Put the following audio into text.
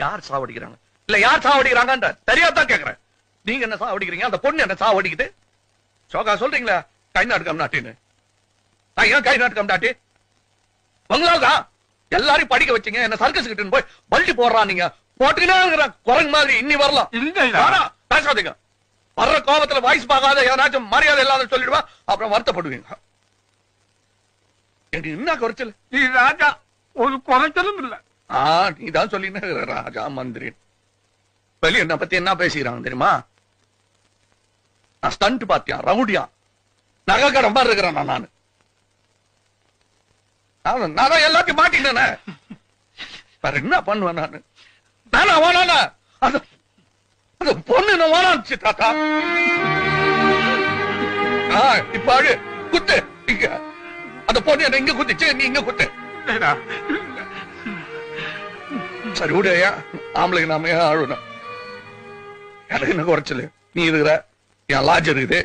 யார் சாவடிக்கிறாங்க இல்ல யார் சாவடிக்கிறாங்க தெரியாதான் கேக்குறேன். நீங்க என்ன சாவடிக்கிறீங்க? அந்த பொண்ணு என்ன சாவடிக்குது? சோகா சொல்றீங்களா கை நாட்டுக்கம் நாட்டின்னு? நான் ஏன் கை நாட்டுக்கம் நாட்டி? உங்களால எல்லாரையும் படிக்க வச்சீங்க, என்ன சர்க்கஸ் கிட்ட போய் பல்டி போடுறான். நீங்க போட்டுக்கிட்டே குரங்கு மாதிரி இன்னி வரலாம். பேசாதீங்க. வர்ற கோபத்துல வாய்ஸ் பார்க்காத ஏதாச்சும் மரியாதை இல்லாத சொல்லிடுவா, அப்புறம் வருத்தப்படுவீங்க. என்ன குறைச்சல்? நீ ராஜா ஒரு குறைச்சலும் இல்ல. நீதான் சொல்லின ராஜா மந்திரி. வெளிய என்ன பத்தி என்ன பேசிக்கிறாங்க தெரியுமா? நான் ஸ்டண்ட் பாத்தியா, ரவுடியா, நகை கடை மாதிரி இருக்கிறேன் நானு. நான் தான் எல்லாத்தையும் மாட்டினேன். வேற என்ன பண்ணுவேன் நானு? நானா வானா அது பொண்ணு நான் வானாச்சு தாத்தா. இப்ப அழு குத்து இங்க. அந்த பொண்ணு என்ன இங்க குத்திச்சு, நீ இங்க குத்து. சரி விடையா, ஆம்பளைக்கு நாம ஏன் அழுணும்? எனக்கு என்ன குறைச்சல? நீ இருக்கிற, என் லாட்ஜ் இருக்குது,